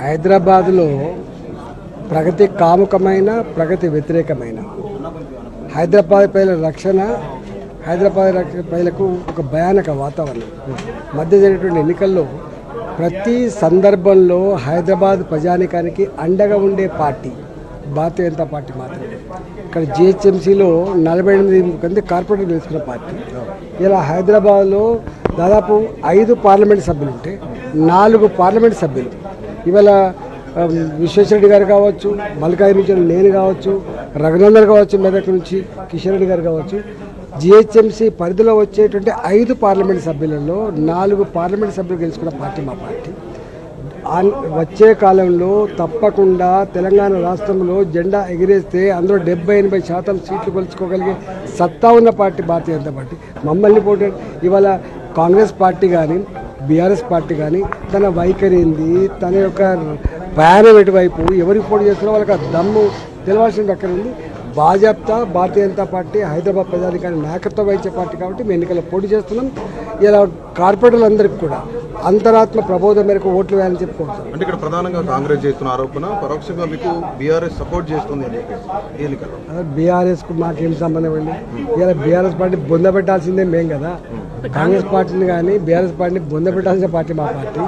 హైదరాబాద్లో ప్రగతి కాముకమైన ప్రగతి వ్యతిరేకమైన హైదరాబాద్ ప్రజల రక్షణ, హైదరాబాద్ ప్రజలకు ఒక భయానక వాతావరణం మధ్య జరిగినటువంటి ఎన్నికల్లో ప్రతి సందర్భంలో హైదరాబాద్ ప్రజానికానికి అండగా ఉండే పార్టీ భారతీయ జనతా పార్టీ మాత్రమే. ఇక్కడ జిహెచ్ఎంసీలో 48 మంది కార్పొరేటర్లు గెలుచుకున్న పార్టీ. ఇలా హైదరాబాద్లో దాదాపు 5 పార్లమెంట్ సభ్యులు ఉంటే 4 పార్లమెంట్ సభ్యులు ఇవాళ విశ్వేశ్వరరెడ్డి గారు కావచ్చు, మల్కాయి నుంచి నేను కావచ్చు, రఘునందన్ కావచ్చు, మెదక్ నుంచి కిషన్ రెడ్డి గారు కావచ్చు, జిహెచ్ఎంసీ పరిధిలో వచ్చేటువంటి 5 పార్లమెంట్ సభ్యులలో 4 పార్లమెంట్ సభ్యులు గెలుచుకున్న పార్టీ మా పార్టీ. వచ్చే కాలంలో తప్పకుండా తెలంగాణ రాష్ట్రంలో జెండా ఎగిరేస్తే అందులో 70-80% సీట్లు గెలుచుకోగలిగే సత్తా ఉన్న పార్టీ భారతీయ జనతా పార్టీ. మమ్మల్ని పోటీ ఇవాళ కాంగ్రెస్ పార్టీ కానీ బీఆర్ఎస్ పార్టీ కానీ తన వైఖరి ఏంది, తన యొక్క ప్రయాణం ఎటువైపు, ఎవరికి పోటీ చేస్తున్నారో వాళ్ళకి దమ్ము తెలవాల్సిన అక్కడ ఉంది. భాజపా భారతీయ జనతా పార్టీ హైదరాబాద్ ప్రజానికాన్ని నాయకత్వం వహించే పార్టీ కాబట్టి మేము ఎన్నికల్లో పోటీ చేస్తున్నాం. ఇలా కార్పొరేటర్లందరికీ కూడా అంతరాత్మ ప్రబోధం మేరకు ఓట్లు వేయాలని చెప్పుకుంటాం. అంటే ఇక్కడ ప్రధానంగా కాంగ్రెస్ చేస్తున్న ఆరోపణ పరోక్షంగా మీకు బీఆర్ఎస్ సపోర్ట్ చేస్తుంది ఎన్నికల్లో. బీఆర్ఎస్కు మాకేం సంబంధం అండి? ఇలా బీఆర్ఎస్ పార్టీ బొంద పెట్టాల్సిందే మేం కదా. కాంగ్రెస్ పార్టీని కానీ బీఆర్ఎస్ పార్టీని బొంద పెట్టాల్సిన పార్టీ మా పార్టీ.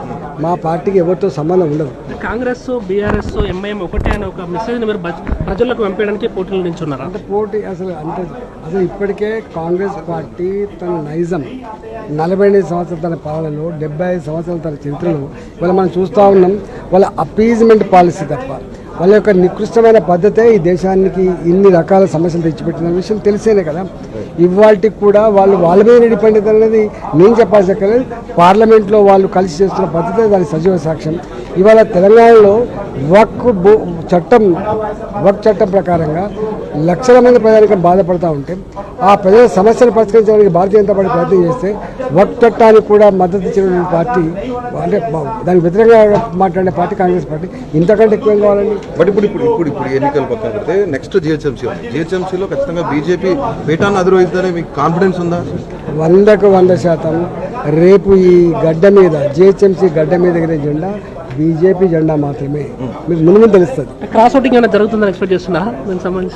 మా పార్టీకి ఎవరితో సంబంధం ఉండదు. కాంగ్రెస్, బీఆర్ఎస్, ఎంఐఎం ఒకటే అనే ఒక మెసేజ్ మీరు ప్రజలకు పంపించడానికి పోటీలు నిల్చున్నారు. అంటే పోటీ అసలు ఇప్పటికే కాంగ్రెస్ పార్టీ తన నైజం 48 సంవత్సరాల తన పాలనలో, 75 సంవత్సరాల తన చరిత్రలో ఇవాళ మనం చూస్తూ ఉన్నాం. వాళ్ళ అపీజ్మెంట్ పాలసీ తప్ప వాళ్ళ యొక్క నికృష్టమైన పద్ధతే ఈ దేశానికి ఇన్ని రకాల సమస్యలు తెచ్చిపెట్టిన విషయం తెలిసేనే కదా. ఇవాళకి కూడా వాళ్ళ మీద డిపెండ్ అనేది నేను చెప్పాల్సి అక్కర్లేదు. పార్లమెంట్లో వాళ్ళు కలిసి చేస్తున్న పద్ధతే దాని సజీవ సాక్ష్యం. ఇవాళ తెలంగాణలో వక్ఫ్ చట్టం ప్రకారంగా లక్షల మంది ప్రజానికం బాధపడుతూ ఉంటే ఆ ప్రజల సమస్యలు పరిష్కరించడానికి భారతీయ జనతా పార్టీ ప్రయత్నం చేస్తే వక్ఫ్ చట్టానికి కూడా మద్దతు ఇచ్చిన పార్టీ, అంటే దానికి వ్యతిరేకంగా మాట్లాడే పార్టీ కాంగ్రెస్ పార్టీ. ఇంతకంటే ఎక్కువ ఏం కావాలండి? బట్ ఇప్పుడు ఎన్నికలు పక్కన పెడితే నెక్స్ట్ జిహెచ్ఎంసీలో ఖచ్చితంగా బీజేపీ వేటాన్ని అధిరోహిస్తుందని మీకు కాన్ఫిడెన్స్ ఉందా? 100కు 100% రేపు ఈ గడ్డ మీద జిహెచ్ఎంసీ గడ్డ మీద ఎగిరే జెండా బీజేపీ జెండా మాత్రమే. మీకు ముందు తెలుస్తుంది. క్రాస్ ఓటింగ్ ఏమైనా జరుగుతుందని ఎక్స్పెక్ట్ చేస్తున్నారా?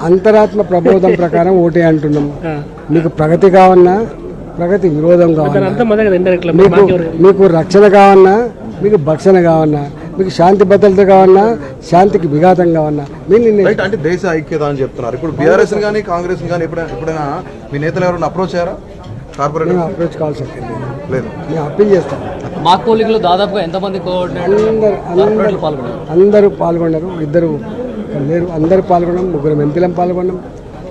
అంతరాత్మ ప్రబోధం ప్రకారం ఓటే అంటున్నాం. మీకు ప్రగతి కావన్నా, ప్రగతి విరోధం కావన్నా, మీకు రక్షణ కావన్నా, మీకు భక్షణ కావన్నా, మీకు శాంతి భద్రత కావన్నా, శాంతికి విఘాతం కావన్నా అంటే దేశ ఐక్యత అని చెప్తున్నారు. ఇప్పుడు బీఆర్ఎస్ కానీ కాంగ్రెస్ కానీ ఎప్పుడైనా మీ నేతలు ఎవరైనా అప్రోచ్ అయ్యారా? కార్పొరేట్ అప్రోచ్ కావాల్సి లేదు. మేము అప్పీల్ చేస్తాం. మా పోలింగ్లో దాదాపుగా ఎంతమంది అందరూ పాల్గొన్నారు. 2 లేరు, అందరూ పాల్గొన్నాం. 3 ఎంపీలం పాల్గొన్నాం.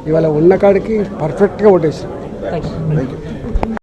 ఇవాళ ఉన్న కాడికి పర్ఫెక్ట్గా ఓటేసాం. Thank you.